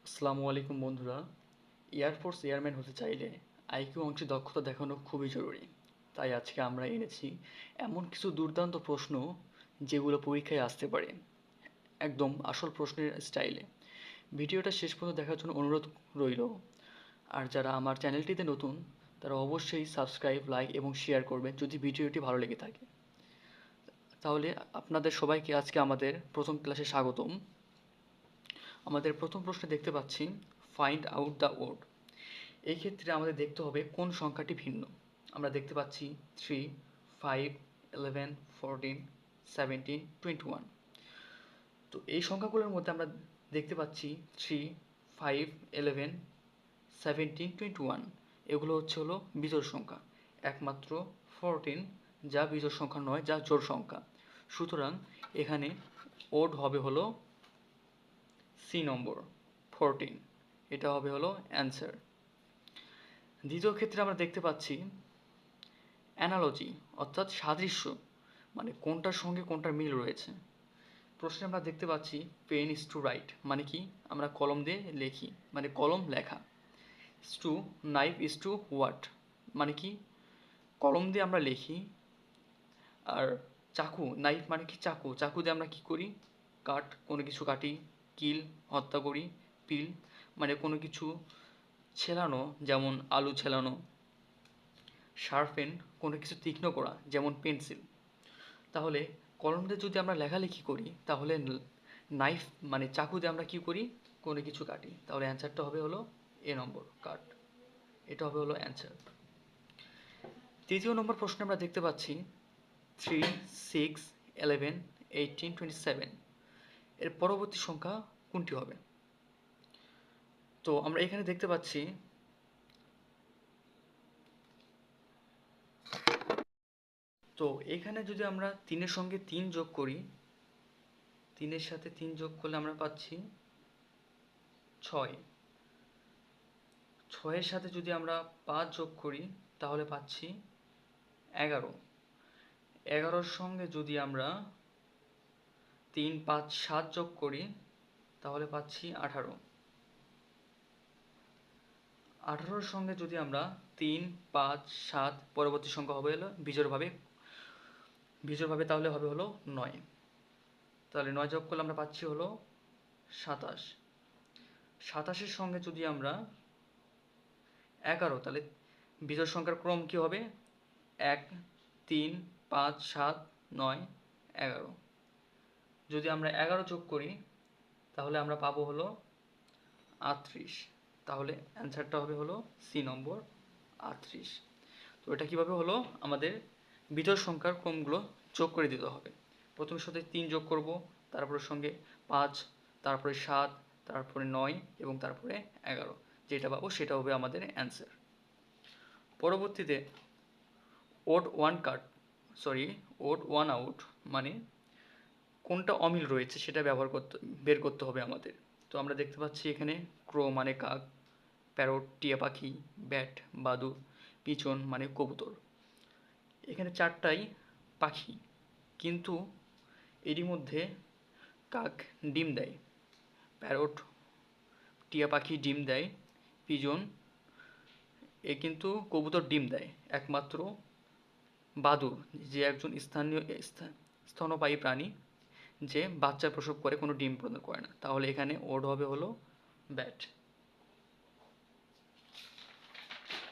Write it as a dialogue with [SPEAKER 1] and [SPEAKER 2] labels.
[SPEAKER 1] আসসালামু আলাইকুম বন্ধুরা। এয়ারফোর্স এয়ারম্যান হতে চাইলে আইকিউ অংশে দক্ষতা দেখানো খুবই জরুরি। তাই আজকে আমরা এনেছি এমন কিছু দুর্দান্ত প্রশ্ন যেগুলো পরীক্ষায় আসতে পারে, একদম আসল প্রশ্নের স্টাইলে। ভিডিওটা শেষ পর্যন্ত দেখার জন্য অনুরোধ রইল। আর যারা আমার চ্যানেলটিতে নতুন তারা অবশ্যই সাবস্ক্রাইব, লাইক এবং শেয়ার করবেন যদি ভিডিওটি ভালো লেগে থাকে। তাহলে আপনাদের সবাইকে আজকে আমাদের প্রথম ক্লাসে স্বাগতম। আমাদের প্রথম প্রশ্নে দেখতে পাচ্ছি ফাইন্ড আউট দ্য ওড। এই ক্ষেত্রে আমাদের দেখতে হবে কোন সংখ্যাটি ভিন্ন। আমরা দেখতে পাচ্ছি 3, 5, 11, 14, 17, 21। তো এই সংখ্যাগুলোর মধ্যে আমরা দেখতে পাচ্ছি 3, 5, 11, 17, 21 এগুলো হলো বিজোড় সংখ্যা। একমাত্র 14 যা বিজোড় সংখ্যা নয়, যা জোড় সংখ্যা। সুতরাং এখানে ওড হবে হলো সি নম্বর 14। এটা হবে হলো অ্যান্সার। দ্বিতীয় ক্ষেত্রে আমরা দেখতে পাচ্ছি অ্যানালজি অর্থাৎ সাদৃশ্য, মানে কোনটার সঙ্গে কোনটার মিল রয়েছে। প্রশ্নে আমরা দেখতে পাচ্ছি পেন ইজ টু রাইট, মানে কি আমরা কলম দিয়ে লেখি, মানে কলম লেখা। Is to knife is to what, মানে কি কলম দিয়ে আমরা লিখি। আর চাকু, নাইফ মানে কি চাকু, চাকু দিয়ে আমরা কি করি, কোনো কিছু কাটি। কিল হত্যা করি। পিল মানে কোনো কিছু ছেলানো, যেমন আলু ছেলানো। শার্পেন কোনো কিছু তীক্ষ্ণ করা, যেমন পেন্সিল। তাহলে কলম দিয়ে যদি আমরা লেখালেখি করি তাহলে নাইফ মানে চাকু দিয়ে আমরা কি করি, কোনো কিছু কাটি। তাহলে অ্যান্সারটা হবে হলো এ নম্বর, কাট। এটা হবে হলো অ্যান্সার। তৃতীয় নম্বর প্রশ্নে আমরা দেখতে পাচ্ছি 3, 6, 11, 18, 27 এর পরবর্তী সংখ্যা কোনটি হবে। তো আমরা এখানে দেখতে পাচ্ছি তো এখানে যদি আমরা 3-এর সঙ্গে 3 যোগ করি, 3-এর সাথে 3 যোগ করলে আমরা পাচ্ছি 6। 6-এর সাথে যদি আমরা 5 যোগ করি তাহলে পাচ্ছি 11। 11-র সঙ্গে যদি আমরা 3, 5, 7 যোগ করি তাহলে পাচ্ছি 18। 18-র সঙ্গে যদি আমরা 3, 5, 7 পরবর্তী সংখ্যা হবে হলো বিজোড়ভাবে তাহলে হবে হলো 9। তাহলে 9 যোগ করলে আমরা পাচ্ছি হলো 27। 27-এর সঙ্গে যদি আমরা 11, তাহলে বিজোড় সংখ্যার ক্রম কি হবে, 1, 3, 5, 7, 9, 11। যদি আমরা 11 যোগ করি তাহলে আমরা পাবো হলো 38। তাহলে অ্যান্সারটা হবে হলো সি নম্বর 38। তো এটা কীভাবে হলো, আমাদের বিজোড় সংখ্যার ক্রমগুলো যোগ করে দিতে হবে। প্রথমের সাথে 3 যোগ করব, তারপরে সঙ্গে 5, তারপরে 7, তারপরে 9 এবং তারপরে 11। যেটা পাবো সেটা হবে আমাদের অ্যান্সার। পরবর্তীতে ওড ওয়ান আউট, মানে কোনটা অমিল রয়েছে সেটা বের করতে হবে আমাদের। তো আমরা দেখতে পাচ্ছি এখানে ক্রো মানে কাক, প্যারট টিয়া পাখি, ব্যাট বাদুড়, পিছন মানে কবুতর। এখানে 4টাই পাখি, কিন্তু এরই মধ্যে কাক ডিম দেয়, প্যারট টিয়া পাখি ডিম দেয়, পিজন কিন্তু কবুতর ডিম দেয়। একমাত্র বাদুড়, যে একজন স্তন্যপায়ী প্রাণী, যে বাচ্চা প্রসব করে কোনো ডিম প্রদান করে না। তাহলে এখানে ওড হবে হলো ব্যাট।